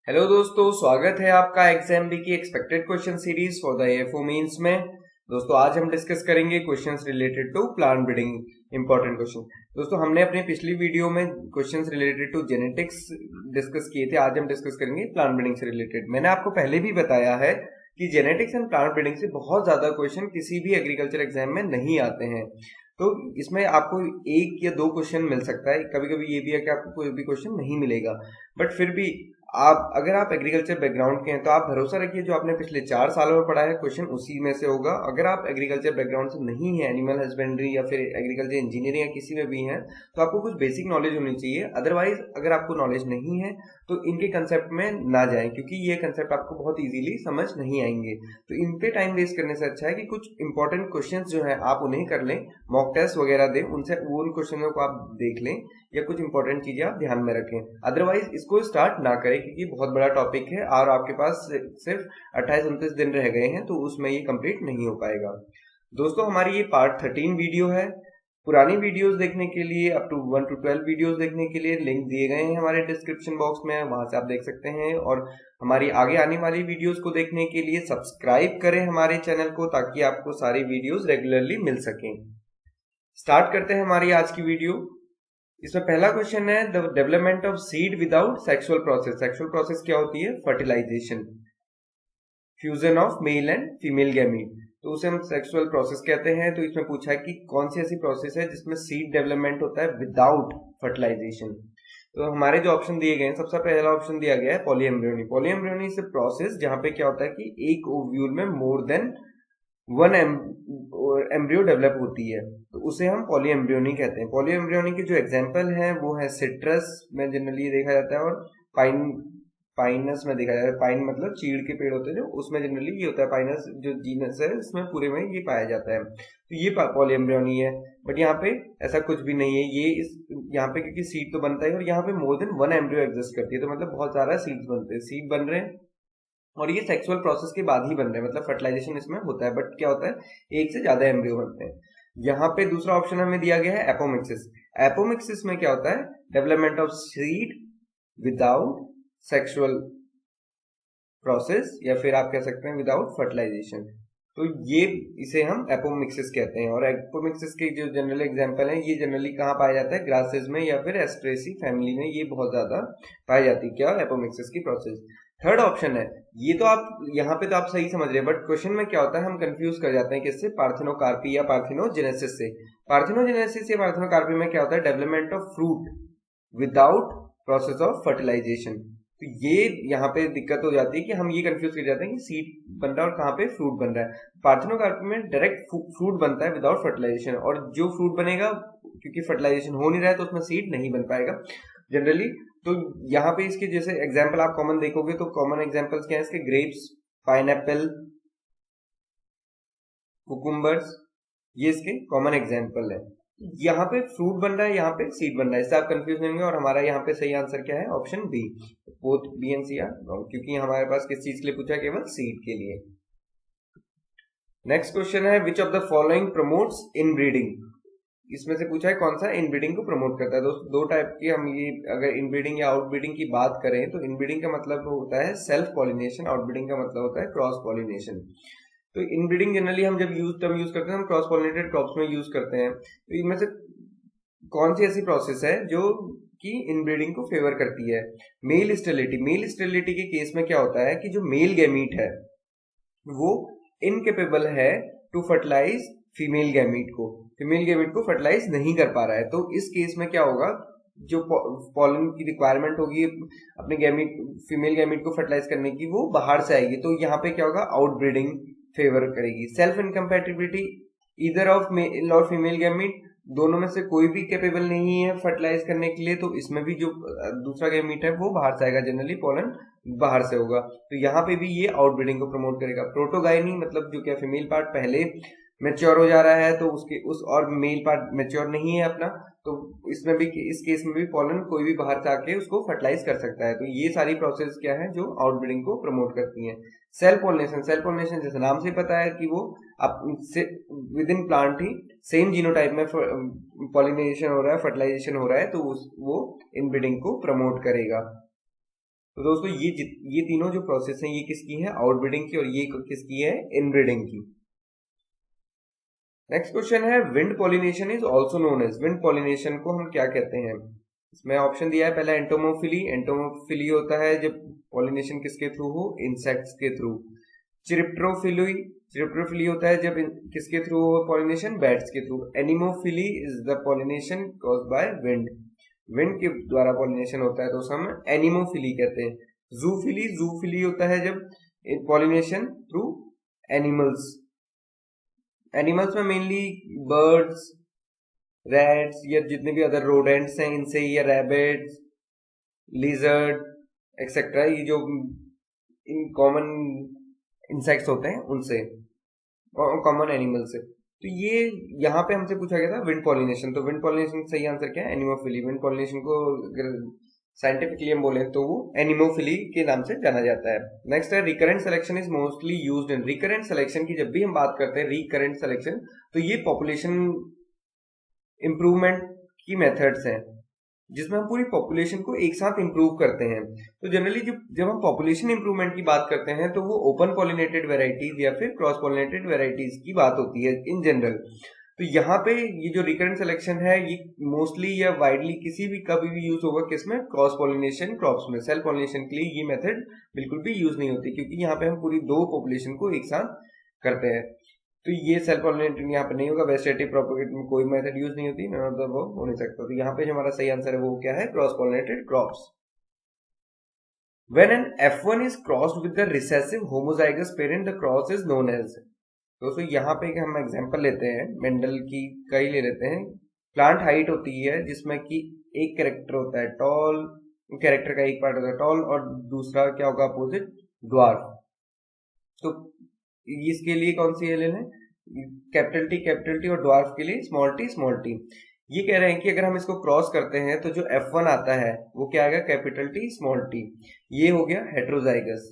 Hello दोस्तों, स्वागत है आपका एग्जाम बी की expected question series for the AFO mains में। दोस्तों आज हम डिस्कस करेंगे questions related to plant breeding, important question. दोस्तों हमने अपनी पिछली वीडियो में questions related to genetics discuss किए थे। आज हम डिस्कस करेंगे प्लांट ब्रीडिंग से रिलेटेड। मैंने आपको पहले भी बताया है कि जेनेटिक्स एंड प्लांट ब्रीडिंग से बहुत ज्यादा क्वेश्चन किसी भी एग्रीकल्चर एग्जाम में नहीं आते हैं। तो इसमें आपको एक या दो क्वेश्चन मिल सकता है, कभी कभी ये भी है कि आपको कोई भी क्वेश्चन नहीं मिलेगा। बट फिर भी अगर आप एग्रीकल्चर बैकग्राउंड के हैं तो आप भरोसा रखिए जो आपने पिछले 4 सालों में पढ़ा है क्वेश्चन उसी में से होगा। अगर आप एग्रीकल्चर बैकग्राउंड से नहीं है, एनिमल हस्बेंड्री या फिर एग्रीकल्चर इंजीनियरिंग या किसी में भी हैं, तो आपको कुछ बेसिक नॉलेज होनी चाहिए। अदरवाइज अगर आपको नॉलेज नहीं है तो इनके कंसेप्ट में ना जाएं, क्योंकि ये कंसेप्ट आपको बहुत इजीली समझ नहीं आएंगे। तो इन पे टाइम वेस्ट करने से अच्छा है कि कुछ इंपॉर्टेंट क्वेश्चंस जो है आप उन्हें कर लें, मॉक टेस्ट वगैरह दें, उनसे उन क्वेश्चनों को आप देख लें या कुछ इंपॉर्टेंट चीजें आप ध्यान में रखें। अदरवाइज इसको स्टार्ट ना करें, क्योंकि बहुत बड़ा टॉपिक है और आपके पास सिर्फ 28-29 दिन रह गए हैं, तो उसमें ये कंप्लीट नहीं हो पाएगा। दोस्तों हमारी ये पार्ट 13 वीडियो है। पुरानी वीडियोस देखने के लिए, अप टू 1 to 12 वीडियोस देखने के लिए लिंक दिए गए हैं हमारे डिस्क्रिप्शन बॉक्स में, वहां से आप देख सकते हैं। और हमारी आगे आने वाली वीडियोस को देखने के लिए सब्सक्राइब करें हमारे चैनल को, ताकि आपको सारी वीडियोस रेगुलरली मिल सकें। स्टार्ट करते हैं हमारी आज की वीडियो। इसमें पहला क्वेश्चन है, the development of seed without sexual process. Sexual process क्या होती है? Fertilization, fusion of male and female gamete, तो उसे हम सेक्सुअल प्रोसेस कहते हैं। तो इसमें पूछा है कि कौन सी ऐसी प्रोसेस है जिसमें सीड डेवलपमेंट होता है विदाउट फर्टिलाइजेशन। तो हमारे जो ऑप्शन दिए गए हैं, सबसे पहला ऑप्शन दिया गया है polyembryony. Polyembryony is a process जहां पे क्या होता है कि एक ओव्यूल में more than one embryo develop होती है, तो उसे हम पॉलीएम्ब्रियोनी कहते हैं। पॉलीएम्ब्रियोनी के जो एग्जांपल हैं वो है सिट्रस में जनरली देखा जाता है, और पाइनस में देखा जाता है। पाइन मतलब चीड़ के पेड़ होते हैं जो, उसमें जनरली ये होता है। पाइनस जो जीनस है इसमें पूरे में ये पाया जाता है, तो ये पॉलीएम्ब्रियोनी है। बट यहाँ पे ऐसा कुछ भी नहीं है। यहाँ पे क्योंकि सीड तो बनता है और यहाँ पे more than one embryo exist करती है, तो मतलब बहुत सारा सीड्स बनते हैं, सीड बन रहे हैं, और ये सेक्सुअल प्रोसेस के बाद ही बन रहे हैं, मतलब फर्टिलाइजेशन इसमें होता है। बट क्या होता है, एक से ज्यादा एम्ब्रियो बनते हैं। यहाँ पे दूसरा ऑप्शन हमें दिया गया है एपोमिक्सिस। एपोमिक्सिस में क्या होता है? Development of seed without sexual process, या फिर आप कह सकते हैं विदाउट फर्टिलाइजेशन। तो ये इसे हम एपोमिक्सिस कहते हैं। और एपोमिक्सिस के जो जनरल एग्जांपल हैं, ये जनरली कहाँ पाया जाता है? ग्रासेस में या फिर एस्ट्रेसी फैमिली में ये बहुत ज्यादा पाई जाती है। क्या? एपोमिक्सिस की प्रोसेस। थर्ड ऑप्शन है, ये तो आप यहाँ पे तो आप सही समझ रहे हैं, बट क्वेश्चन में क्या होता है, हम कंफ्यूज कर जाते हैं किससे? पार्थिनोकार्पी या पार्थिनोजेनेसिस से। पार्थिनोजेनेसिस या पार्थिनोकार्पी में क्या होता है? Development of fruit without process of fertilization. तो ये यहाँ पे दिक्कत हो जाती है कि हम ये कंफ्यूज कर जाते हैं कि सीड बन रहा है और कहाँ पे फ्रूट बन रहा है। पार्थिनोकार्पी में डायरेक्ट फ्रूट बनता है विदाउट फर्टिलाइजेशन, और जो फ्रूट बनेगा क्योंकि फर्टिलाइजेशन हो नहीं रहा है तो उसमें सीड नहीं बन पाएगा जनरली। तो यहाँ पे इसके जैसे एग्जाम्पल आप कॉमन देखोगे तो कॉमन एग्जाम्पल्स क्या है इसके? ग्रेप्स, पाइनएप्पल, कुकुम्बर्स, ये इसके कॉमन एग्जाम्पल है। यहाँ पे फ्रूट बन रहा है, यहाँ पे सीड बन रहा है, इससे आप कंफ्यूज नहीं होंगे। और हमारा यहाँ पे सही आंसर क्या है? Option B. Both B and C are wrong, क्योंकि हमारे पास किस चीज के लिए पूछा है? केवल सीड के लिए। नेक्स्ट क्वेश्चन है, which of the following promotes inbreeding. इसमें से पूछा है कौन सा इनब्रीडिंग को प्रमोट करता है। दो टाइप की हम ये, अगर इनब्रीडिंग या आउटब्रीडिंग की बात करें तो इनब्रीडिंग का मतलब होता है सेल्फ पॉलिनेशन, आउटब्रीडिंग का मतलब होता है क्रॉस पॉलिनेशन। तो इनब्रीडिंग जनरली हम जब टर्म यूज करते हैं, हम क्रॉस पॉलिनेटेड क्रॉप्स में यूज करते हैं। तो इनमें से कौन सी ऐसी प्रोसेस है जो कि इनब्रीडिंग को फेवर करती है? Male sterility. मेल स्टेरिलिटी के केस में क्या होता है कि जो मेल गैमीट है वो इनकेपेबल है टू फर्टिलाइज फीमेल गैमीट को, फीमेल गैमीट को फर्टिलाइज नहीं कर पा रहा है। तो इस केस में क्या होगा, जो पॉलन की रिक्वायरमेंट होगी अपने गैमीट, फीमेल गैमीट को फर्टिलाइज करने की, वो बाहर से आएगी। तो यहाँ पे क्या होगा? आउटब्रीडिंग फेवर करेगी। Self incompatibility, either of male और फीमेल गैमीट, दोनों में से कोई भी कैपेबल नहीं है फर्टिलाइज करने के लिए, तो इसमें भी जो दूसरा गैमीट है वो बाहर से आएगा, जनरली पॉलन बाहर से होगा। तो यहाँ पे भी ये आउटब्रीडिंग को प्रमोट करेगा। प्रोटोगाइनी मतलब जो क्या फीमेल पार्ट पहले मेच्योर हो जा रहा है, तो उस और मेल पार्ट मेच्योर नहीं है अपना, तो इसमें भी, इस केस में भी पॉलन कोई भी बाहर से आके उसको फर्टिलाइज कर सकता है। तो ये सारी प्रोसेस क्या है जो आउटब्रीडिंग को प्रमोट करती हैं। सेल्फ पॉलिनेशन, सेल्फ पॉलिनेशन जैसे नाम से पता है कि वो with in plant he same genotype में पॉलिनेशन हो रहा है, फर्टिलाइजेशन हो रहा है, तो वो इनब्रीडिंग को प्रमोट करेगा। तो दोस्तों ये तीनों जो प्रोसेस हैं ये किसकी है, आउटब्रीडिंग की, और ये किसकी है, इनब्रीडिंग की। नेक्स्ट क्वेश्चन है wind pollination is also known as, wind pollination को हम क्या कहते हैं। इसमें ऑप्शन दिया है पहला एंटोमोफिली, एंटोमोफिली होता है जब पॉलिनेशन किसके थ्रू हो, इंसेक्ट्स के थ्रू। चिरिप्ट्रोफिली, चिरिप्ट्रोफिली होता है जब किसके थ्रू हो पॉलिनेशन, बैट्स के through. Anemophily is the pollination caused by wind, wind के द्वारा पॉलिनेशन होता है तो उसे हम एनिमोफिली कहते हैं। जूफिली, जूफिली होता है जब पॉलिनेशन थ्रू एनिमल्स, एनिमल्स में मेनली बर्ड्स, रैट्स या जितने भी अदर रोडेंट्स हैं इनसे, या रैबिट्स, लिजर्ड एक्सेट्रा, ये जो इन कॉमन इंसेक्ट्स होते हैं उनसे, कॉमन एनिमल से। तो ये यहाँ पे हमसे पूछा गया था विंड पॉलिनेशन, तो विंड पॉलिनेशन सही आंसर क्या है, एनिमोफिली। विंड पॉलिनेशन को अगर साइंटिफिकली हम बोले तो वो एनिमोफिली के नाम से जाना जाता है। नेक्स्ट है recurrent selection is mostly used in, recurrent selection की जब भी हम बात करते हैं रिकरेंट सिलेक्शन, तो ये पॉपुलेशन इंप्रूवमेंट की मेथड्स हैं जिसमें हम पूरी पॉपुलेशन को एक साथ इंप्रूव करते हैं। तो जनरली जब हम पॉपुलेशन इंप्रूवमेंट की बात करते हैं तो वो ओपन पॉलिनेटेड वेराइटीज या फिर क्रॉस पॉलिनेटेड वेराइटीज की बात होती है इन जनरल। तो यहाँ पे ये जो रिकरेंट सिलेक्शन है ये मोस्टली या वाइडली किसी भी कभी भी यूज होगा किसमें, क्रॉस पॉलिनेशन क्रॉप्स में। सेल्फ पॉलिनेशन के लिए ये मेथड बिल्कुल भी यूज नहीं होती क्योंकि यहाँ पे हम पूरी दो पॉपुलेशन को एक साथ करते हैं। तो ये सेल्फ पॉलिनेटेड यहाँ पे नहीं होगा, वेजिटेटिव प्रोपेगेट में कोई मेथड यूज नहीं होती, नन ऑफ द अबव हो नहीं सकता। तो यहाँ पे जो हमारा सही आंसर है वो क्या है, cross pollinated crops. When an F1 is crossed with the recessive homozygous parent, the cross is known as। दोस्तों यहाँ पे हम एग्जांपल लेते हैं मेंडल की, कई ले लेते हैं। प्लांट हाइट होती है जिसमें कि एक कैरेक्टर होता है टॉल, कैरेक्टर का एक पार्ट होता है टॉल और दूसरा क्या होगा अपोजिट, ड्वार्फ। तो इसके लिए कौन सी ले लें, कैपिटल टी और ड्वार्फ के लिए स्मॉल टी स्मॉल टी। ये कह रहे हैं कि अगर हम इसको क्रॉस करते हैं तो जो F1 आता है वो क्या आएगा, कैपिटल टी स्मॉल टी। ये हो गया हेट्रोजाइगस,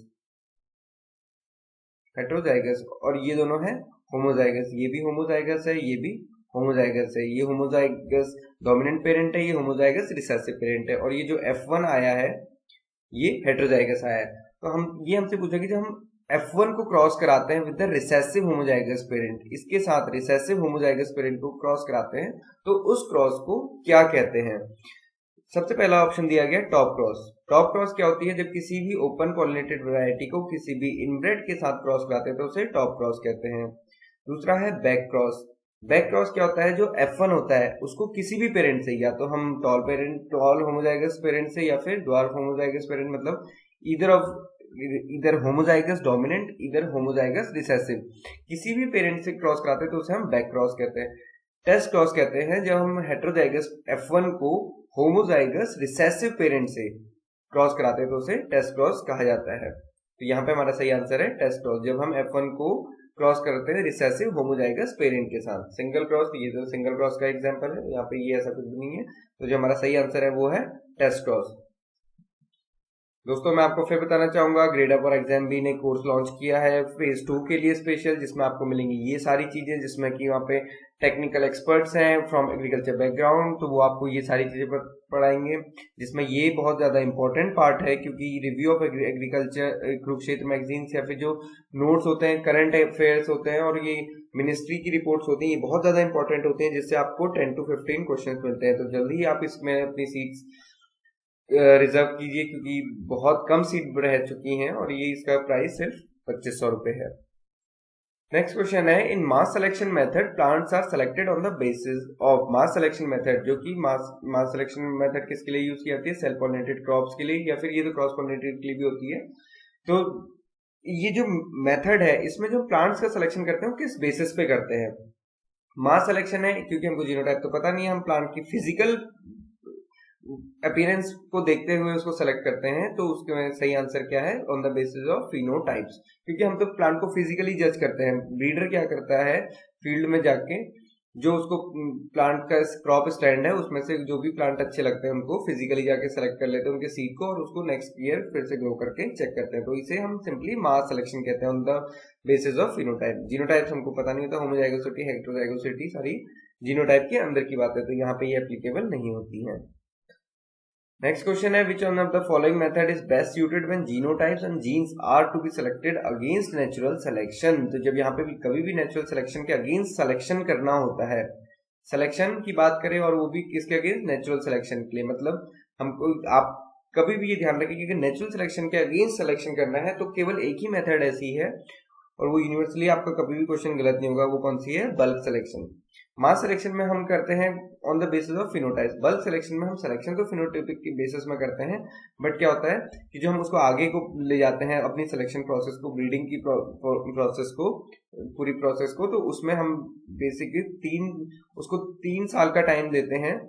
हेट्रोजाइगस, और ये दोनों है होमोजाइगस। ये भी होमोजाइगस है, ये भी होमोजाइगस है। ये होमोजाइगस डोमिनेंट पेरेंट है, ये होमोजाइगस रिसेसिव पेरेंट है, और ये जो F1 आया है ये हेट्रोजाइगस आया है। तो ये हमसे पूछा कि जब हम F1 को क्रॉस कराते हैं with the recessive homozygous parent, इसके साथ रिसेसिव होमोजाइगस पेरेंट को क्रॉस कराते हैं तो उस क्रॉस को क्या कहते हैं। सबसे पहला ऑप्शन दिया गया टॉप क्रॉस। टॉप क्रॉस क्या होती है, जब किसी भी ओपन पॉलिनेटेड वैरायटी को किसी भी इनब्रेड के साथ क्रॉस कराते हैं तो उसे टॉप क्रॉस कहते हैं। दूसरा है बैक क्रॉस। बैक क्रॉस क्या होता है, जो F1 होता है उसको किसी भी पेरेंट से, या तो हम टॉल होमोजाइगस पेरेंट से या फिर ड्वार्फ होमोजाइगस पेरेंट, मतलब इधर होमोजाइगस डोमिनेंट इधर होमोजाइगस रिसेसिव, किसी भी पेरेंट से क्रॉस कराते हैं तो उसे हम बैक क्रॉस कहते हैं। टेस्ट क्रॉस कहते हैं जब हम हेट्रोजाइगस F1 को होमोजाइगस रिसेसिव पेरेंट से क्रॉस कराते हैं तो उसे टेस्ट क्रॉस कहा जाता है। तो यहाँ पे हमारा सही आंसर है टेस्ट क्रॉस, जब हम F1 को क्रॉस करते हैं रिसेसिव होमोजाइगस पेरेंट के साथ। सिंगल क्रॉस, ये तो सिंगल क्रॉस का एग्जांपल है, यहाँ पे ये ऐसा कुछ भी नहीं है। तो जो हमारा सही आंसर है वो है टेस्ट क्रॉस। दोस्तों मैं आपको फिर बताना चाहूंगा ग्रेड अप और एग्जाम बी ने कोर्स लॉन्च किया है फेज 2 के लिए स्पेशल, जिसमें आपको मिलेंगी ये सारी चीजें, जिसमें कि वहाँ पे टेक्निकल एक्सपर्ट्स हैं फ्रॉम एग्रीकल्चर बैकग्राउंड, तो वो आपको ये सारी चीजें पढ़ाएंगे। जिसमें ये बहुत ज्यादा इंपॉर्टेंट पार्ट है क्योंकि review of agriculture Kurukshetra magazines या फिर जो नोट्स होते हैं, करंट अफेयर्स होते हैं और ये मिनिस्ट्री की रिपोर्ट्स होती हैं, ये बहुत ज्यादा इंपॉर्टेंट होते हैं, जिससे आपको 10 to 15 क्वेश्चन मिलते हैं। तो जल्दी ही आप इसमें अपनी सीट्स रिजर्व कीजिए क्योंकि बहुत कम सीट रह चुकी हैं और ये इसका प्राइस सिर्फ 2500 रुपए है। नेक्स्ट क्वेश्चन है, in mass selection method plants are selected on the basis of mass selection method, जो कि मास सिलेक्शन मेथड किसके लिए यूज की जाती है, सेल्फ पॉलिनेटेड क्रॉप्स के लिए, या फिर ये तो क्रॉस पॉलिनेटेड के लिए भी होती है। तो ये जो मेथड है इसमें जो प्लांट्स का सिलेक्शन करते हैं वो किस बेसिस पे करते हैं। मास सिलेक्शन है क्योंकि हमको जीनोटाइप तो पता नहीं है, हम प्लांट की फिजिकल अपीयरेंस को देखते हुए उसको सेलेक्ट करते हैं, तो उसके सही आंसर क्या है, on the basis of phenotypes, क्योंकि हम तो प्लांट को फिजिकली जज करते हैं। ब्रीडर क्या करता है, फील्ड में जाके जो उसको प्लांट का क्रॉप स्टैंड है उसमें से जो भी प्लांट अच्छे लगते हैं उनको फिजिकली जाके सेलेक्ट कर लेते हैं उनके सीड को, और उसको नेक्स्ट ईयर फिर से ग्रो करके चेक करते हैं। तो इसे हम सिंपली मास सिलेक्शन कहते हैं on the basis of phenotype. Genotypes हमको पता नहीं होता, होमोजाइगोसिटी, हेटेरोजाइगोसिटी सारी जीनोटाइप के अंदर की बात है, तो यहाँ पे ये एप्लीकेबल नहीं होती है। नेक्स्ट क्वेश्चन है which one of the following method is best suited when genotypes and genes are to be selected against natural selection. तो जब यहाँ पे भी कभी भी नेचुरल सिलेक्शन के अगेंस्ट सिलेक्शन करना होता है, सिलेक्शन की बात करें और वो भी किसके अगेंस्ट, नेचुरल सिलेक्शन के लिए, मतलब हमको आप कभी भी ये ध्यान रखें कि नेचुरल सिलेक्शन के अगेंस्ट सिलेक्शन करना है तो केवल एक ही मेथड ऐसी है और वो यूनिवर्सली आपका कभी भी क्वेश्चन गलत नहीं होगा। वो कौन सी है, बल्क सिलेक्शन। मास सिलेक्शन में हम करते हैं on the basis of phenotypes, bulk selection में हम सिलेक्शन तो फिनोटाइपिक के बेसिस में करते हैं, बट क्या होता है कि जो हम उसको आगे को ले जाते हैं अपनी सिलेक्शन प्रोसेस को, ब्रीडिंग की प्रोसेस को, पूरी प्रोसेस को, तो उसमें हम बेसिकली उसको 3 साल का टाइम देते हैं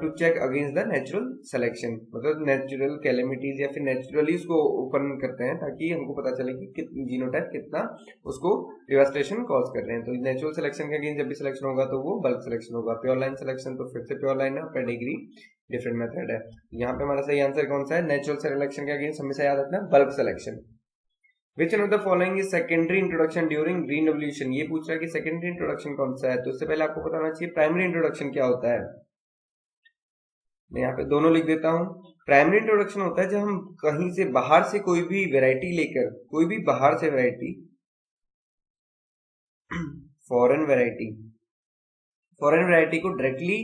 to check against the natural selection, मतलब नेचुरल कैलेमिटीज या फिर नेचुरली उसको ओपन करते हैं ताकि हमको पता चले कि जीनोटाइप कितना उसको डिवास्टेशन कॉज कर रहे हैं। तो नेचुरल सिलेक्शन के अगेंस्ट जब भी सिलेक्शन होगा तो वो बल्क सिलेक्शन होगा। प्योर लाइन सिलेक्शन तो फिर से प्योर लाइन है, पेडिग्री डिफरेंट मेथड है। यहाँ पे हमारा सही आंसर कौन सा है, नेचुरल सिलेक्शन के अगेंस्ट हमेशा याद रखना bulk selection. Which one of the following is secondary introduction during green revolution? ये पूछ रहा है कि सेकेंडरी इंट्रोडक्शन कौन सा है, तो उससे पहले आपको बताना चाहिए प्राइमरी इंट्रोडक्शन क्या होता है। मैं यहाँ पे दोनों लिख देता हूँ। प्राइमरी इंट्रोडक्शन होता है जब हम कहीं से बाहर से कोई भी वैरायटी लेकर, कोई भी बाहर से वैरायटी, फॉरेन वैरायटी को डायरेक्टली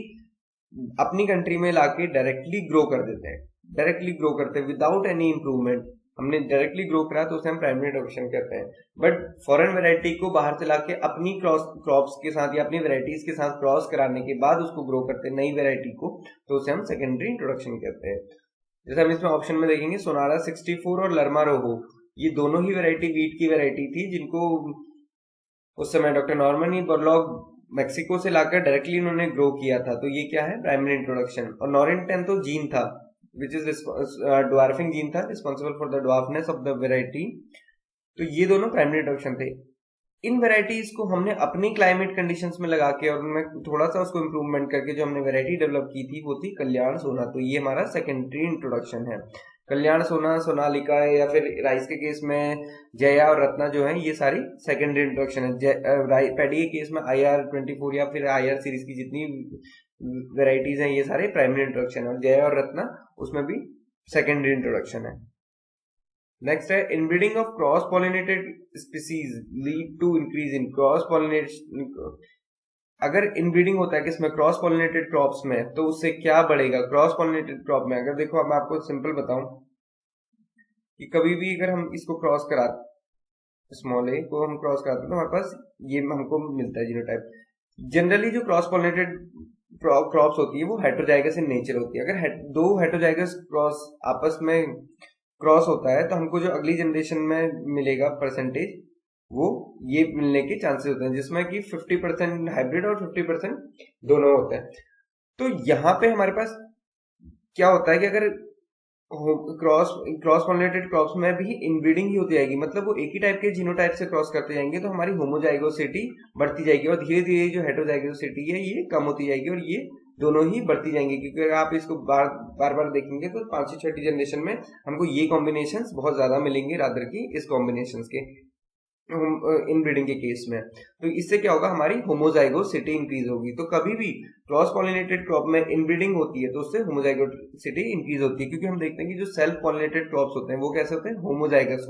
अपनी कंट्री में लाके डायरेक्टली ग्रो कर देते हैं, डायरेक्टली ग्रो करते हैं विदाउट एनी इंप्रूवमेंट। हमने डायरेक्टली ग्रो करा तो उसे हम प्राइमरी इंट्रोडक्शन कहते हैं। बट फॉरेन वैरायटी को बाहर से लाके अपनी क्रॉप्स के साथ या अपनी वैरायटीज के साथ क्रॉस कराने के बाद उसको ग्रो करते हैं नई वैरायटी को, तो उसे हम सेकेंडरी इंट्रोडक्शन कहते हैं। जैसे हम इसमें ऑप्शन में देखेंगे सोनारा 64 और लर्मा रोहो, ये दोनों ही वैरायटी वीट की वैरायटी थी जिनको उस समय डॉक्टर नॉर्मन बोरलॉग मैक्सिको से लाकर डायरेक्टली उन्होंने ग्रो किया था, तो ये क्या है, प्राइमरी इंट्रोडक्शन। और नॉरिंगटन तो जीन था विच इज ड्वार्फिंग जीन था, responsible for the dwarfness of the variety. तो ये दोनों प्राइमरी इंट्रोडक्शन थे। इन वेराइटीज को हमने अपनी क्लाइमेट कंडीशंस में लगा के और उनमें थोड़ा सा उसको इम्प्रूवमेंट करके जो हमने वेराइटी डेवलप की थी वो थी कल्याण सोना, तो ये हमारा सेकेंडरी इंट्रोडक्शन है। कल्याण सोना, सोनालिका या फिर राइस के केस में जया और रत्ना जो है ये सारी सेकेंडरी इंट्रोडक्शन है। पैडी के केस में IR24 या फिर IR सीरीज की जितनी वेराइटीज हैं ये सारे प्राइमरी इंट्रोडक्शन है, और जया और रत्ना उसमें भी सेकेंडरी इंट्रोडक्शन है। नेक्स्ट है inbreeding of cross pollinated species lead to increase in cross pollination. अगर इनब्रीडिंग होता है किसमें, क्रॉस पॉलिनेटेड क्रॉप्स में, तो उससे क्या बढ़ेगा क्रॉस पॉलिनेटेड क्रॉप में। अगर देखो अब मैं आपको सिंपल बताऊं कि कभी भी अगर हम इसको क्रॉस कराते, स्मॉल ए को हम क्रॉस कराते हैं तो हमारे पास ये हमको मिलता है जीनोटाइप। जनरली जो क्रॉस पॉलिनेटेड क्रॉप्स होती है वो हेटेरोजाइगस इन नेचर होती है। अगर दो हेटेरोजाइगस क्रॉस आपस में क्रॉस होता है तो हमको जो अगली जनरेशन में मिलेगा परसेंटेज वो ये मिलने के चांसेस होते हैं, जिसमें कि 50% हाइब्रिड और 50% दोनों होते हैं। तो यहाँ पे हमारे पास क्या होता है कि अगर क्रॉस पॉलिनेटेड क्रॉप्स में भी इनब्रीडिंग ही होती जाएगी, मतलब वो एक ही टाइप के जीनोटाइप से क्रॉस करते जाएंगे तो हमारी होमोजाइगोसिटी बढ़ती जाएगी और धीरे धीरे जो हेटेरोजाइगोसिटी है ये कम होती जाएगी और ये दोनों ही बढ़ती जाएंगी। क्योंकि अगर आप इसको बार बार देखेंगे तो 5वीं 6वीं जनरेशन में हमको ये कॉम्बिनेशंस बहुत ज्यादा मिलेंगे रादर की इस कॉम्बिनेशंस के इनब्रीडिंग के केस में। तो इससे क्या होगा, हमारी होमोजाइगोसिटी इंक्रीज होगी। तो कभी भी क्रॉस पॉलिनेटेड क्रॉप में इनब्रीडिंग होती है तो उससे होमोजाइगोसिटी इंक्रीज होती है, क्योंकि हम देखते हैं कि जो सेल्फ पॉलिनेटेड क्रॉप्स होते हैं वो कैसे होते हैं, होमोजाइगस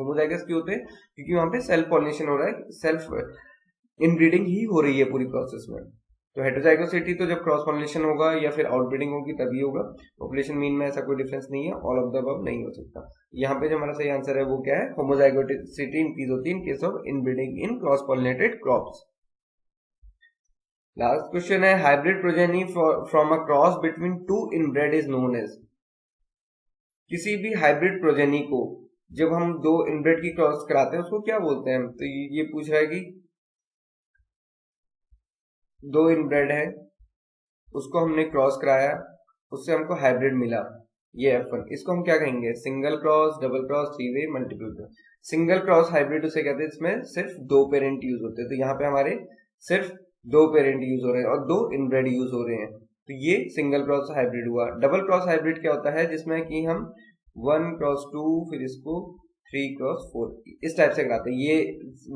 क्यों होते हैं, क्योंकि वहां पे सेल्फ पॉलिनेशन हो रहा है, सेल्फ इनब्रीडिंग ही हो रही है पूरी प्रोसेस में। तो हेटेरोजाइगोसिटी तो जब क्रॉस पॉलिनेशन होगा या फिर आउटब्रीडिंग होगी तभी होगा। पॉपुलेशन मीन में ऐसा कोई डिफरेंस नहीं है, ऑल ऑफ द अबव नहीं हो सकता। यहाँ पे जो हमारा सही आंसर है वो क्या है, होमोजाइगोसिटी इंक्रीज होती है in case of inbreeding in cross pollinated crops. Last question है hybrid progeny from a cross between two inbred is known as. किसी भी हाइब्रिड प्रोजेनी को जब हम दो इनब्रेड की क्रॉस कराते हैं उसको क्या बोलते हैं। तो ये पूछ रहा है कि दो इनब्रेड है उसको हमने क्रॉस कराया, उससे हमको हाइब्रिड मिला, ये F1, इसको हम क्या कहेंगे, single cross, double cross, three way, multiple cross. Single cross hybrid उसे कहते हैं इसमें सिर्फ 2 पेरेंट यूज होते हैं। तो यहाँ पे हमारे सिर्फ 2 पेरेंट यूज हो रहे हैं और 2 इनब्रेड यूज हो रहे हैं, तो ये सिंगल क्रॉस हाइब्रिड हुआ। डबल क्रॉस हाइब्रिड क्या होता है, जिसमें कि हम 1 क्रॉस 2 फिर इसको 3x4 इस टाइप से कराते हैं। ये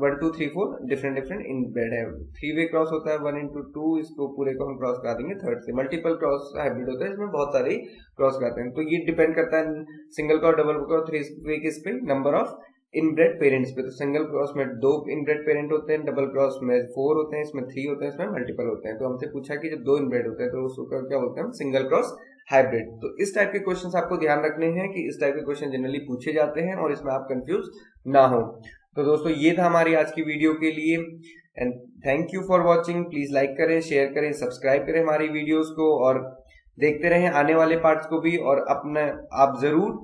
1 2 3 4 डिफरेंट इनब्रेड है। 3 वे क्रॉस होता है 1 into 2, इसको पूरे को हम क्रॉस करा देंगे थर्ड से। मल्टीपल क्रॉस हाइब्रिड होता है, इसमें बहुत सारे क्रॉस कराते हैं। तो ये डिपेंड करता है सिंगल क्रॉस, डबल क्रॉस, 3 वे किस पे, नंबर ऑफ इनब्रेड पेरेंट्स पे। तो सिंगल क्रॉस में 2 इनब्रेड पेरेंट होते हैं, डबल क्रॉस में 4 होते हैं, इसमें 3 होते हैं, इसमें मल्टीपल होते हैं। तो हमसे पूछा कि जब 2 इनब्रेड होते हैं तो उसको क्या बोलते हैं, सिंगल क्रॉस हाइब्रिड। तो इस टाइप के क्वेश्चंस आपको ध्यान रखने हैं कि इस टाइप के क्वेश्चन जनरली पूछे जाते हैं और इसमें आप कंफ्यूज ना हो। तो दोस्तों ये था हमारी आज की वीडियो के लिए, and thank you for watching. Please like करें, शेयर करें, सब्सक्राइब करें हमारी वीडियोस को और देखते रहें आने वाले पार्ट्स को भी। और अपना आप जरूर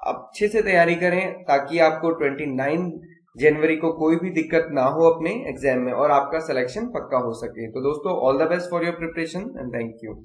अच्छे से तैयारी करें ताकि आपको 29 जनवरी को कोई भी दिक्कत ना हो अपने एग्जाम में और आपका सिलेक्शन पक्का हो सके। तो दोस्तों all the best for your preparation and thank you.